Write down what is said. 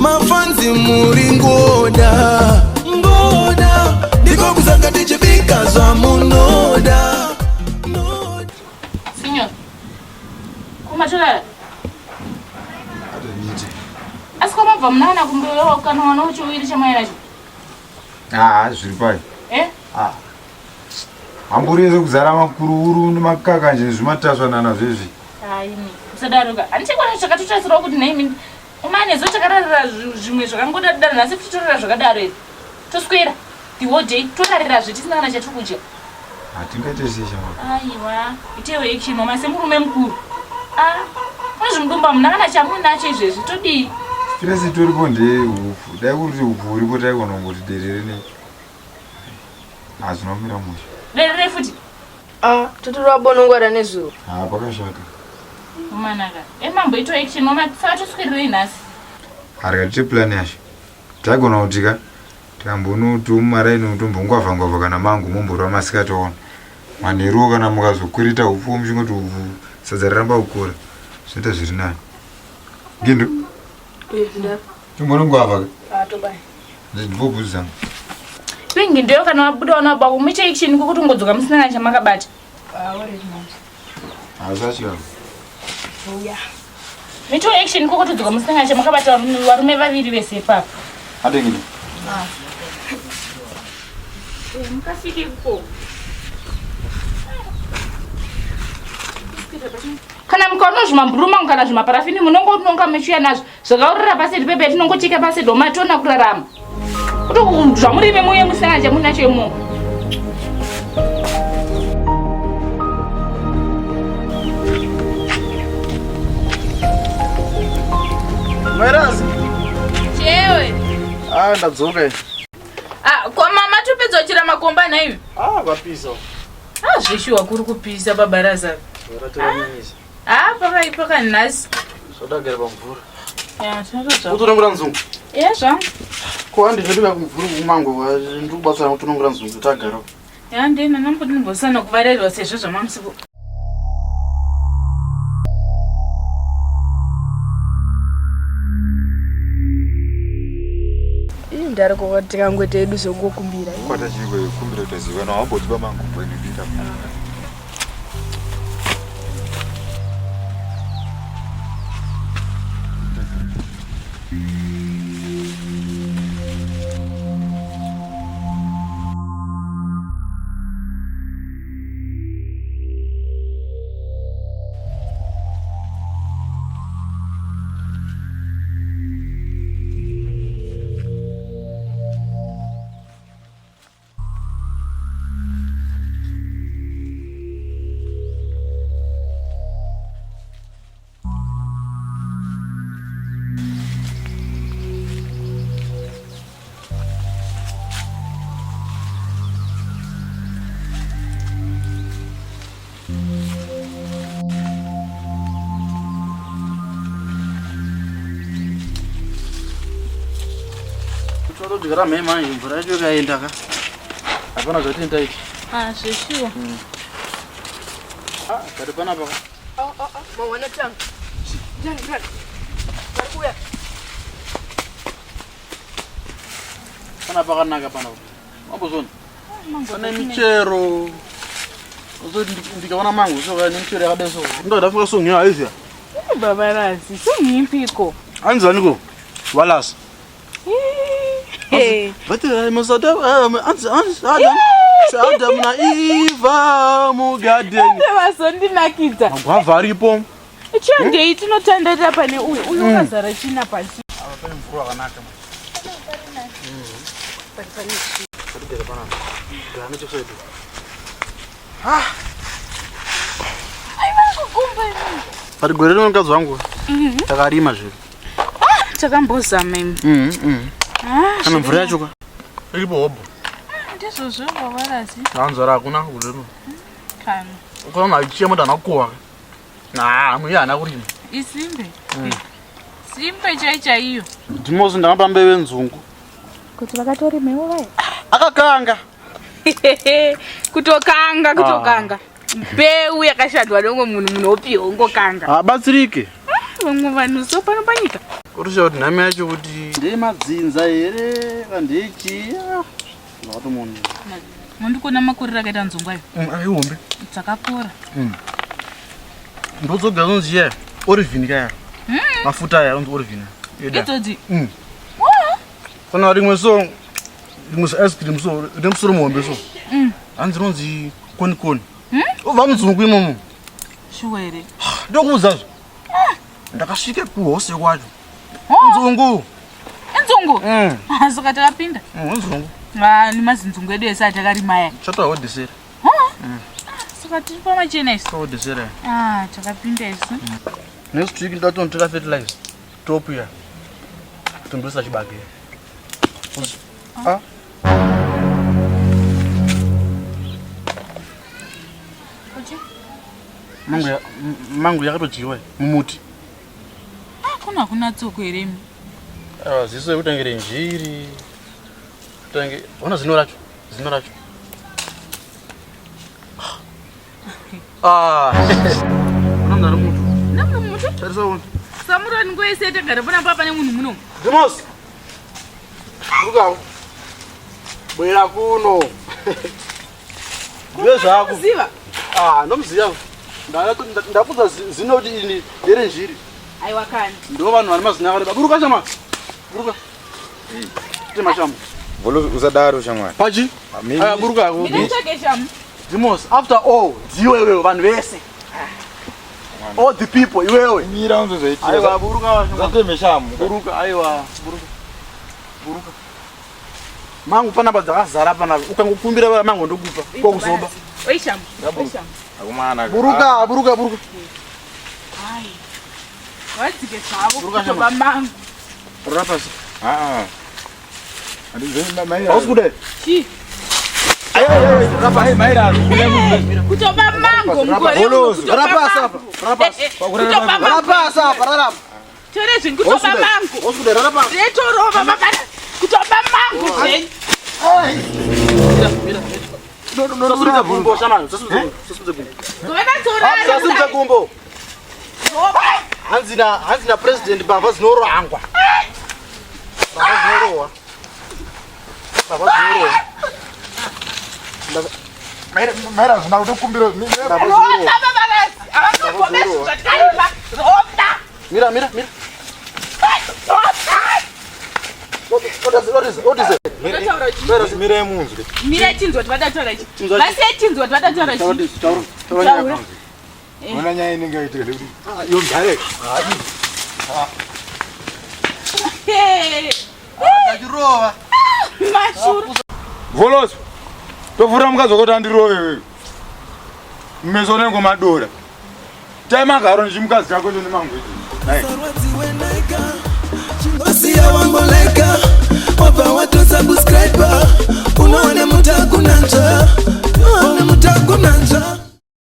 mafanzi muringoda ngoda ndiko kusanga tichibika za munoda. Signor kumatula asikoma vamnana kumbewa kana wana uchiwiri chamaira chi zviri pai hamburize kuzara makururu nemakaka nje zvimatasvanana zvezvi. Haini usadaruka handichekwana chakatotasirawo kuti naimi umane zotakararira zvimwe zvakangodadaro nhasi kuti torara zvakadaro ere toswera the whole day torarirazve tisina kana chatikudya. Hatingaite sesha aiwa itewe action mase murume mukuru unozvimudumba muna kana chamunacho izvezvi todii stress toripo ndehufu dai kuti hufu uripo taigona kungoti derere ne hazvinomira musha derere futi totorwa bonongwara nezuro pakashaka umanaka emambo ito action saka toswerirai nhasi harika tiche plan yacho taigona kutika tikambonotomaraini mutombongwavhangwavha kana mangu momborwa masikatoona manheruwo kana mukazokwirita upfuwo muchingoti upfu sadza riramba kukura zvinoita zviri nani ngindo tombonongwavha ndibvobvuzanga pingi ndeyo kana wabuda wana bako muite action kokuti ungodzoka musina kana chamakabata hasachikako muite action kokuti udzoka musina kana chamakabata varume vaviri vese ipapo adengini mukafike kuko kana mukaona zvimamburuma kana zvimaparafini munongotinonga mechuya nazvo zvakaurira paseti pepe tinongocheka paseti omatona kurarama kuti zvamurive muye musina chamunacho imo Mairazi chewe ndadzoka kwa mama topedza uchira makomba naivi kwapisa zvishuwa kuri kupisa babaraza pakaipa kanhasi zvodagara pamvura tinotodza nzungu zva ko handinotika kumvura kumango ndiri kubatsira kutonongora nzungu tagarawo ndena namboti ndimbosana kuvarerirwa sezvo zvamamusipo ndari kokoti tikangoita edu zokukumbira kwata chiko kumbira utaziva na wamboti pamangombo enudita todigara mhema mvura yacho ikaenda ka hapana zvati ndaiti zveshuwa kati panapa mawana tangu varikuya pana pakanaka panapa mambozona pane michero ndikaona mango soka nemichero yakadai so ndodafika songiwa aiziya babarazi songimpiko anzaniko walasa But Adam na Eva mugadeni. Vasondinakidza. Magwavha aripo. Chondei tinotandarira pane uyu wakazara china pasi. Apa pane mvura yakanaka. Pari gore rino mukadzi wangu takarima zviro takambozama imi kana mvura yacho ka iripo hobho ndizvozvo babarazi anzara hakuna urino kana ukaona achiema ndanakuwa mwe hana kurima isimbe simbe chaichaiyo ndimozi ndakamba mbeve nzungu kuti vakatoremewo vai akakanga kutokanga mbeu yakashandwa dongo munhu munopiwa ungokanga abatsirike vamwe vanhu so pano panyika Urusha kuti nhame yacho kuti ndemadzinza here kandichi ndatomunhu Mondikona makurira akaita nzongwayo. Aihombe. Dzakakora. Ndodzoga zonzi ya Orivini kaya. Mafuta aya onzi Orivini. Idzozi. Kana rimwe so ice cream so ndemsoro muhombe so. Hanzi ronzi koni. Ubva muzungu imomo. Shuwere. Ndokuzazvo. Ndakasvika kuhose kwacho. Nzungu. Nzungu? Saka takapinda. Nzungu. Ni mazinzungu edu ese atakarima aya. Chatoahodhesera. Saka tiri pamachena isi. Tohodhesera. Takapinda isi. Next week ndatontora fertilizer. Top ya. Tumbusa chibage. Mangu yakatojiwa mumuti. Kuna tsoko here mi. Ziso yekutangire njiri. Ona zino racho. Unamdara mutu. Namna mutu? Tarisa wonke. Samura ngoyese tagara pana papa nemunhu muno. Dimos. Rukawo. Bwera kuno. Ndezvako. Ziva. Ndomuziva. Ndakudza zino kuti ini ndere njiri. Aiwa kani. Ndo vanhu vari mazina akareba. Buruka chama. Buruka. Tema chama. Volo usadaro shamwari. Pachi? Buruka ako. Ndinotsvake shamu. Dimos, after all, iwewe vanhu vese. All the people, iwewe. Mira unzozoitira. Aiwa buruka. Zateme shamu. Buruka, aiwa. Buruka. Mangu panapa dzakazara panapa. Ukangokumbira mangu ndokupa. Kwa kuzoba. Oi shamu. Akumana. Buruka. Ai. Wadzike zvavo kutoba mangu. Rapasi. Auskude. Chi. Rafa maira. Kutoba mangu mkore. Rapasa. Rapasa. Rarapa. Tore zvin kutoba mangu. Auskude rarapa. Retorova makana. Kutoba mangu zvin. Mira. Sasuza gumbo shamani. Sasuza gumbo. Gona torari. Sasuza gumbo. Hanzina president baba zinorangwa. Baba zinorowa. Maira zina kutokumbira. Mira. What is it? Mira munzwe. Mira chinzwa twatatora ichi. Vase chinzwa twatatora ichi. Taura. Ona nyaya inenge yaitira kuti. Yo direct. Ndachirova. Mashuru. Volos. Tovhura mukazokota ndirove wewe. Mmeso nengo madora. Taima garo njimukazi kako ndo nemangu ichi. Chingosia wangoleka. Opa watu subscriber. Unaone mutaku nanja.